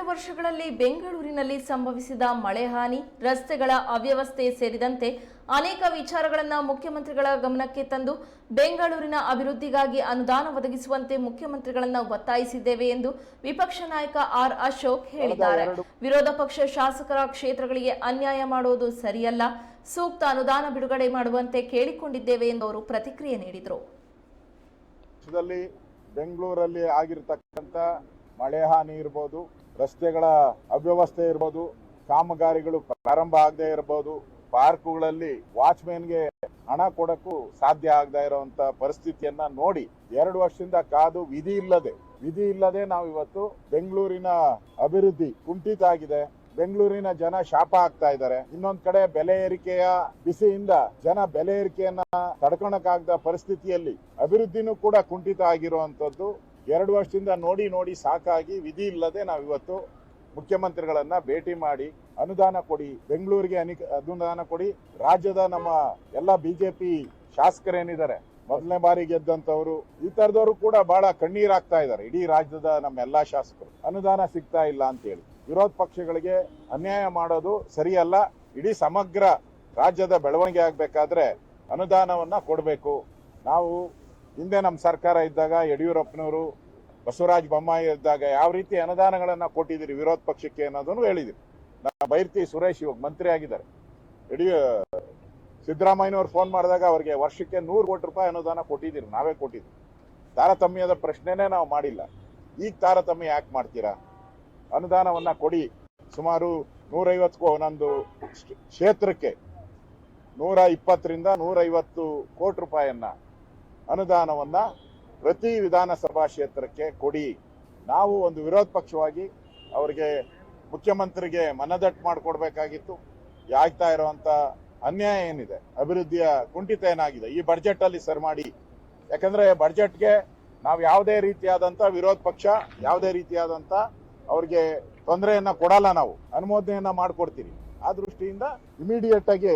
ವರ್ಷಗಳಲ್ಲಿ ಬೆಂಗಳೂರಿನಲ್ಲಿ ಸಂಭವಿಸಿದ ಮಳೆ ಹಾನಿ, ರಸ್ತೆಗಳ ಅವ್ಯವಸ್ಥೆ ಸೇರಿದಂತೆ ಅನೇಕ ವಿಚಾರಗಳನ್ನು ಮುಖ್ಯಮಂತ್ರಿಗಳ ಗಮನಕ್ಕೆ ತಂದು ಬೆಂಗಳೂರಿನ ಅಭಿವೃದ್ಧಿಗಾಗಿ ಅನುದಾನ ಒದಗಿಸುವಂತೆ ಮುಖ್ಯಮಂತ್ರಿಗಳನ್ನು ಒತ್ತಾಯಿಸಿದ್ದೇವೆ ಎಂದು ವಿಪಕ್ಷ ನಾಯಕ ಆರ್ ಅಶೋಕ್ ಹೇಳಿದ್ದಾರೆ. ವಿರೋಧ ಪಕ್ಷ ಶಾಸಕರ ಕ್ಷೇತ್ರಗಳಿಗೆ ಅನ್ಯಾಯ ಮಾಡುವುದು ಸರಿಯಲ್ಲ, ಸೂಕ್ತ ಅನುದಾನ ಬಿಡುಗಡೆ ಮಾಡುವಂತೆ ಕೇಳಿಕೊಂಡಿದ್ದೇವೆ ಎಂದು ಅವರು ಪ್ರತಿಕ್ರಿಯೆ ನೀಡಿದರು. ಬೆಂಗಳೂರಲ್ಲಿ ಆಗಿರತಕ್ಕಂತ ಮಳೆ ಹಾನಿ ಇರಬಹುದು, ರಸ್ತೆಗಳ ಅವ್ಯವಸ್ಥೆ ಇರಬಹುದು, ಕಾಮಗಾರಿಗಳು ಪ್ರಾರಂಭ ಆಗದೆ ಇರಬಹುದು, ಪಾರ್ಕ್ಗಳಲ್ಲಿ ವಾಚ್ಮೆನ್ಗೆ ಹಣ ಕೊಡಕ್ಕೂ ಸಾಧ್ಯ ಆಗದೆ ಇರುವಂತ ಪರಿಸ್ಥಿತಿಯನ್ನ ನೋಡಿ 2 ವರ್ಷದಿಂದ ಕಾದು ವಿಧಿ ಇಲ್ಲದೆ ನಾವು ಇವತ್ತು ಬೆಂಗಳೂರಿನ ಅಭಿವೃದ್ಧಿ ಕುಂಠಿತ ಆಗಿದೆ. ಬೆಂಗಳೂರಿನ ಜನ ಶಾಪ ಆಗ್ತಾ ಇದ್ದಾರೆ. ಇನ್ನೊಂದ್ ಕಡೆ ಬೆಲೆ ಏರಿಕೆಯ ಬಿಸಿಯಿಂದ ಜನ ಬೆಲೆ ಏರಿಕೆಯನ್ನ ತಡ್ಕೊಳಕ್ಕಾಗದ ಪರಿಸ್ಥಿತಿಯಲ್ಲಿ ಅಭಿವೃದ್ಧಿನೂ ಕೂಡ ಕುಂಠಿತ ಆಗಿರುವಂತದ್ದು 2 ವರ್ಷದಿಂದ ನೋಡಿ ಸಾಕಾಗಿ ವಿಧಿ ಇಲ್ಲದೆ ನಾವಿವತ್ತು ಮುಖ್ಯಮಂತ್ರಿಗಳನ್ನ ಭೇಟಿ ಮಾಡಿ ಅನುದಾನ ಕೊಡಿ, ಬೆಂಗಳೂರಿಗೆ ಅನುದಾನ ಕೊಡಿ. ರಾಜ್ಯದ ನಮ್ಮ ಎಲ್ಲ ಬಿಜೆಪಿ ಶಾಸಕರೇನಿದ್ದಾರೆ, ಮೊದಲನೇ ಬಾರಿ ಗೆದ್ದಂತವ್ರು, ಈ ತರದವರು ಕೂಡ ಬಹಳ ಕಣ್ಣೀರಾಗ್ತಾ ಇದ್ದಾರೆ. ಇಡೀ ರಾಜ್ಯದ ನಮ್ಮ ಎಲ್ಲಾ ಶಾಸಕರು ಅನುದಾನ ಸಿಗ್ತಾ ಇಲ್ಲ ಅಂತ ಹೇಳಿ ವಿರೋಧ ಪಕ್ಷಗಳಿಗೆ ಅನ್ಯಾಯ ಮಾಡೋದು ಸರಿಯಲ್ಲ. ಇಡೀ ಸಮಗ್ರ ರಾಜ್ಯದ ಬೆಳವಣಿಗೆ ಆಗ್ಬೇಕಾದ್ರೆ ಅನುದಾನವನ್ನ ಕೊಡಬೇಕು. ನಾವು ಹಿಂದೆ ನಮ್ಮ ಸರ್ಕಾರ ಇದ್ದಾಗ ಯಡಿಯೂರಪ್ಪನವರು, ಬಸವರಾಜ ಬೊಮ್ಮಾಯಿ ಇದ್ದಾಗ ಯಾವ ರೀತಿ ಅನುದಾನಗಳನ್ನ ಕೊಟ್ಟಿದ್ದೀರಿ ವಿರೋಧ ಪಕ್ಷಕ್ಕೆ ಅನ್ನೋದನ್ನು ಹೇಳಿದಿರಿ. ಬೈರ್ತಿ ಸುರೇಶ್ ಇವಾಗ ಮಂತ್ರಿ ಆಗಿದ್ದಾರೆ. ಸಿದ್ದರಾಮಯ್ಯನವ್ರು ಫೋನ್ ಮಾಡಿದಾಗ ಅವರಿಗೆ ವರ್ಷಕ್ಕೆ 100 ಕೋಟಿ ರೂಪಾಯಿ ಅನುದಾನ ಕೊಟ್ಟಿದ್ದೀರಿ, ನಾವೇ ಕೊಟ್ಟಿದ್ದೀವಿ. ತಾರತಮ್ಯದ ಪ್ರಶ್ನೆನೇ ನಾವು ಮಾಡಿಲ್ಲ. ಈಗ ತಾರತಮ್ಯ ಯಾಕೆ ಮಾಡ್ತೀರಾ? ಅನುದಾನವನ್ನ ಕೊಡಿ. ಸುಮಾರು 150 ಒಂದೊಂದು ಕ್ಷೇತ್ರಕ್ಕೆ 120ರಿಂದ 150 ಕೋಟಿ ರೂಪಾಯಿಯನ್ನ ಅನುದಾನವನ್ನ ಪ್ರತಿ ವಿಧಾನಸಭಾ ಕ್ಷೇತ್ರಕ್ಕೆ ಕೊಡಿ. ನಾವು ಒಂದು ವಿರೋಧ ಪಕ್ಷವಾಗಿ ಅವರಿಗೆ ಮುಖ್ಯಮಂತ್ರಿಗೆ ಮನದಟ್ಟು ಮಾಡಿಕೊಡ್ಬೇಕಾಗಿತ್ತು. ಆಗ್ತಾ ಇರುವಂತ ಅನ್ಯಾಯ ಏನಿದೆ, ಅಭಿವೃದ್ಧಿಯ ಕುಂಠಿತ ಏನಾಗಿದೆ ಈ ಬಜೆಟ್ ಅಲ್ಲಿ ಸರಿ ಮಾಡಿ. ಯಾಕಂದ್ರೆ ಬಜೆಟ್ಗೆ ನಾವು ಯಾವುದೇ ರೀತಿಯಾದಂತ ವಿರೋಧ ಪಕ್ಷ ಯಾವುದೇ ರೀತಿಯಾದಂತ ಅವ್ರಿಗೆ ತೊಂದರೆಯನ್ನ ಕೊಡಲ್ಲ, ನಾವು ಅನುಮೋದನೆಯನ್ನ ಮಾಡ್ಕೊಡ್ತೀವಿ. ಆ ದೃಷ್ಟಿಯಿಂದ ಇಮಿಡಿಯೇಟ್ ಆಗಿ